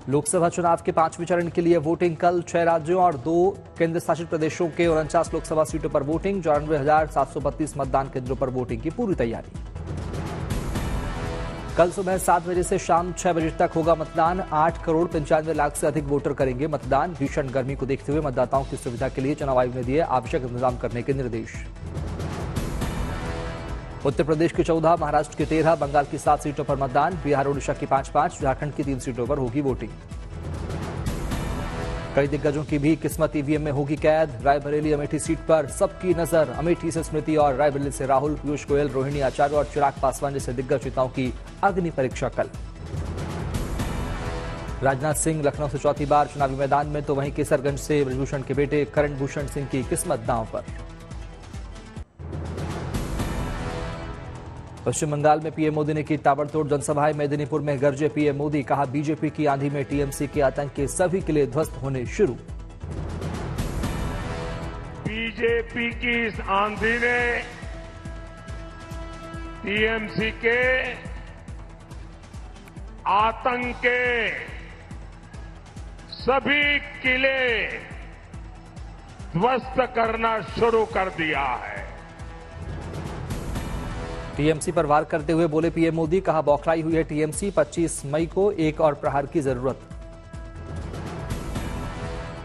लोकसभा चुनाव के 5वें चरण के लिए वोटिंग कल 6 राज्यों और 2 केंद्र शासित प्रदेशों के 49 लोकसभा सीटों पर वोटिंग। 94,732 मतदान केंद्रों पर वोटिंग की पूरी तैयारी। कल सुबह 7 बजे से शाम 6 बजे तक होगा मतदान। 8 करोड़ 95 लाख से अधिक वोटर करेंगे मतदान। भीषण गर्मी को देखते हुए मतदाताओं की सुविधा के लिए चुनाव आयोग ने दिए आवश्यक इंतजाम करने के निर्देश। उत्तर प्रदेश की 14, महाराष्ट्र की 13, बंगाल की 7 सीटों पर मतदान। बिहार ओडिशा की 5-5, झारखंड की 3 सीटों पर होगी वोटिंग। कई दिग्गजों की भी किस्मत ईवीएम में होगी कैद। रायबरेली अमेठी सीट पर सबकी नजर। अमेठी से स्मृति और रायबरेली से राहुल, पीयूष गोयल, रोहिणी आचार्य और चिराग पासवान जैसे दिग्गज नेताओं की अग्नि परीक्षा कल। राजनाथ सिंह लखनऊ से चौथी बार चुनावी मैदान में, तो वहीं केसरगंज से ब्रजभूषण के बेटे करण भूषण सिंह की किस्मत दांव पर। पश्चिम बंगाल में पीएम मोदी ने की ताबड़तोड़ जनसभाएं। मेदिनीपुर में गरजे पीएम मोदी, कहा बीजेपी की आंधी में टीएमसी के आतंक के सभी किले ध्वस्त होने शुरू। बीजेपी की इस आंधी ने टीएमसी के आतंक के सभी किले ध्वस्त करना शुरू कर दिया है। टीएमसी पर वार करते हुए बोले पीएम मोदी, कहा बौखलाई हुई है टीएमसी। 25 मई को एक और प्रहार की जरूरत।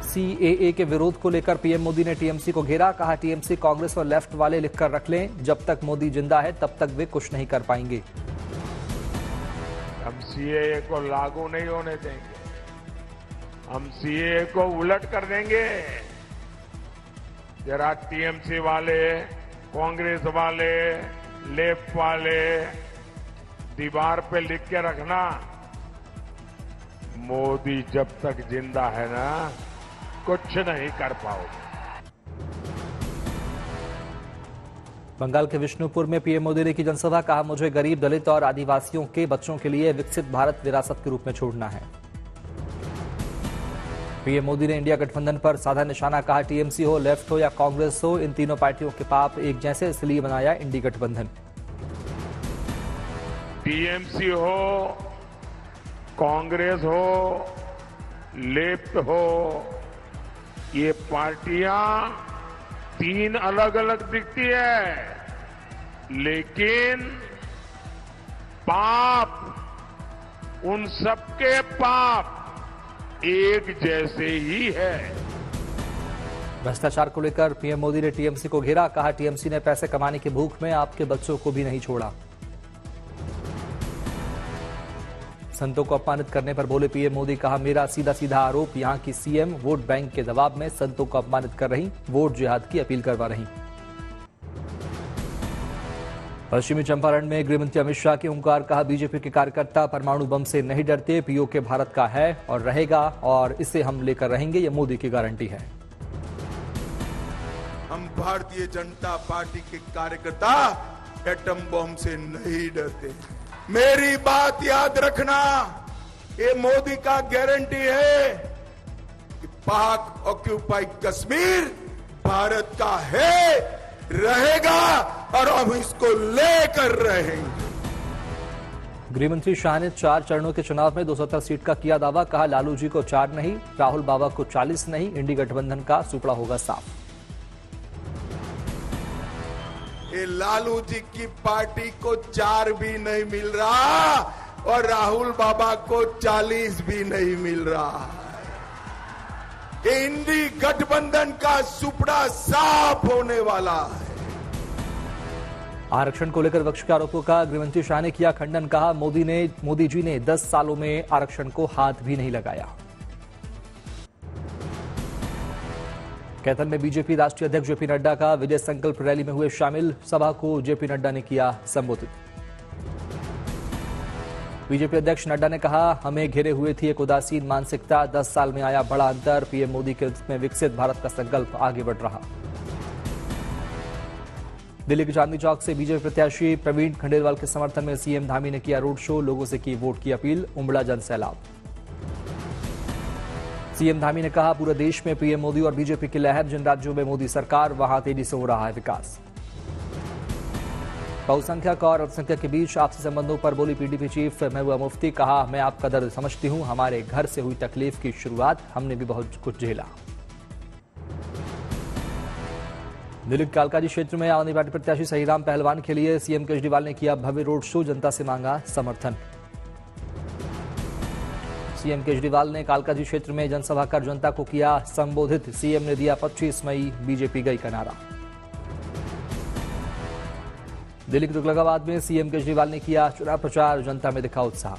सीएए के विरोध को लेकर पीएम मोदी ने टीएमसी को घेरा। कहा टीएमसी कांग्रेस और लेफ्ट वाले लिखकर रख लें, जब तक मोदी जिंदा है तब तक वे कुछ नहीं कर पाएंगे। हम सीएए को लागू नहीं होने देंगे, हम सीएए को उलट कर देंगे। जरा टीएमसी वाले, कांग्रेस वाले, लेफ्ट वाले दीवार पे लिख के रखना, मोदी जब तक जिंदा है ना कुछ नहीं कर पाओगे। बंगाल के विष्णुपुर में पीएम मोदी ने की जनसभा। कहा मुझे गरीब, दलित और आदिवासियों के बच्चों के लिए विकसित भारत विरासत के रूप में छोड़ना है। पीएम मोदी ने इंडिया गठबंधन पर साधा निशाना। कहा टीएमसी हो, लेफ्ट हो या कांग्रेस हो, इन तीनों पार्टियों के पाप एक जैसे, इसलिए बनाया इंडी गठबंधन। टीएमसी हो, कांग्रेस हो, लेफ्ट हो, ये पार्टियां 3 अलग अलग दिखती है, लेकिन पाप, उन सबके पाप एक जैसे ही है। भ्रष्टाचार को लेकर पीएम मोदी ने टीएमसी को घेरा। कहा टीएमसी ने पैसे कमाने की भूख में आपके बच्चों को भी नहीं छोड़ा। संतों को अपमानित करने पर बोले पीएम मोदी। कहा मेरा सीधा सीधा आरोप, यहां की सीएम वोट बैंक के दबाव में संतों को अपमानित कर रही, वोट जिहाद की अपील करवा रही। पश्चिमी चंपारण में गृहमंत्री अमित शाह के हुंकार। कहा बीजेपी के कार्यकर्ता परमाणु बम से नहीं डरते, पीओके भारत का है और रहेगा और इसे हम लेकर रहेंगे, ये मोदी की गारंटी है। हम भारतीय जनता पार्टी के कार्यकर्ता एटम बम से नहीं डरते। मेरी बात याद रखना, ये मोदी का गारंटी है कि पाक ऑक्यूपाइड कश्मीर भारत का है, रहेगा और हम इसको लेकर रहेंगे। गृहमंत्री शाह ने 4 चरणों के चुनाव में 270 सीट का किया दावा। कहा लालू जी को 4 नहीं, राहुल बाबा को 40 नहीं, इंडी गठबंधन का सुपड़ा होगा साफ। ये लालू जी की पार्टी को 4 भी नहीं मिल रहा और राहुल बाबा को 40 भी नहीं मिल रहा। इंडी गठबंधन का सुपड़ा साफ होने वाला है। आरक्षण को लेकर विपक्ष के आरोपों का गृहमंत्री शाह ने किया खंडन। कहा मोदी जी ने 10 सालों में आरक्षण को हाथ भी नहीं लगाया। कैथल में बीजेपी राष्ट्रीय अध्यक्ष जेपी नड्डा का विजय संकल्प रैली में हुए शामिल। सभा को जेपी नड्डा ने किया संबोधित। बीजेपी अध्यक्ष नड्डा ने कहा हमें घेरे हुए थी एक उदासीन मानसिकता, 10 साल में आया बड़ा अंतर। पीएम मोदी के नेतृत्व में विकसित भारत का संकल्प आगे बढ़ रहा। दिल्ली के चांदनी चौक से बीजेपी प्रत्याशी प्रवीण खंडेलवाल के समर्थन में सीएम धामी ने किया रोड शो, लोगों से की वोट की अपील, उमड़ा जन सैलाब। सीएम धामी ने कहा पूरे देश में पीएम मोदी और बीजेपी की लहर, जिन राज्यों में मोदी सरकार वहां तेजी से हो रहा है विकास। बहुसंख्यक और अल्पसंख्यक के बीच आपसी संबंधों पर बोली पीडीपी चीफ महबूबा मुफ्ती। कहा, मैं आपका दर्द समझती हूं, हमारे घर से हुई तकलीफ की शुरुआत, हमने भी बहुत कुछ झेला। दिल्ली के कालकाजी क्षेत्र में आम आदमी पार्टी प्रत्याशी सहीराम पहलवान के लिए सीएम केजरीवाल ने किया भव्य रोड शो, जनता से मांगा समर्थन। सीएम केजरीवाल ने कालकाजी क्षेत्र में जनसभा कर जनता को किया संबोधित। सीएम ने दिया 25 मई बीजेपी गई का नारा। दिल्ली के तुगलकाबाद में सीएम केजरीवाल ने किया चुनाव प्रचार, जनता में दिखा उत्साह।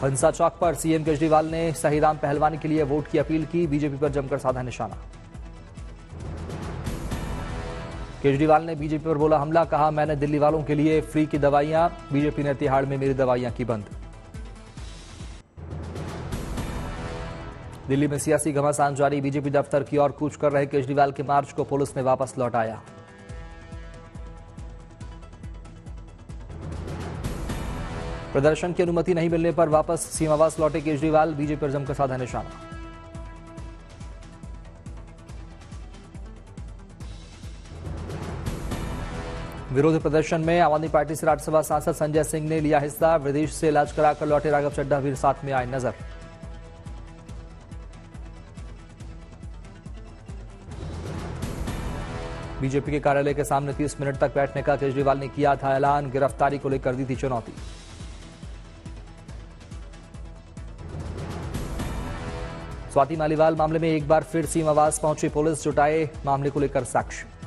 हंसा चौक पर सीएम केजरीवाल ने सहीराम पहलवान के लिए वोट की अपील की, बीजेपी पर जमकर साधा निशाना। केजरीवाल ने बीजेपी पर बोला हमला, कहा मैंने दिल्ली वालों के लिए फ्री की दवाइयां, बीजेपी ने तिहाड़ में मेरी दवाइयां की बंद। दिल्ली में सियासी घमासान जारी, बीजेपी दफ्तर की ओर कूच कर रहे केजरीवाल के मार्च को पुलिस ने वापस लौटाया। प्रदर्शन की अनुमति नहीं मिलने पर वापस सीमावास लौटे केजरीवाल, बीजेपी पर जमकर साधा निशाना। विरोध प्रदर्शन में आम आदमी पार्टी से राज्यसभा सांसद संजय सिंह ने लिया हिस्सा। विदेश से इलाज कराकर लौटे राघव चड्ढा भी साथ में आए नजर। बीजेपी के कार्यालय के सामने 30 मिनट तक बैठने का केजरीवाल ने किया था ऐलान, गिरफ्तारी को लेकर दी थी चुनौती। स्वाति मालीवाल मामले में एक बार फिर सीमावास पहुंची पुलिस, जुटाए मामले को लेकर साक्ष्य।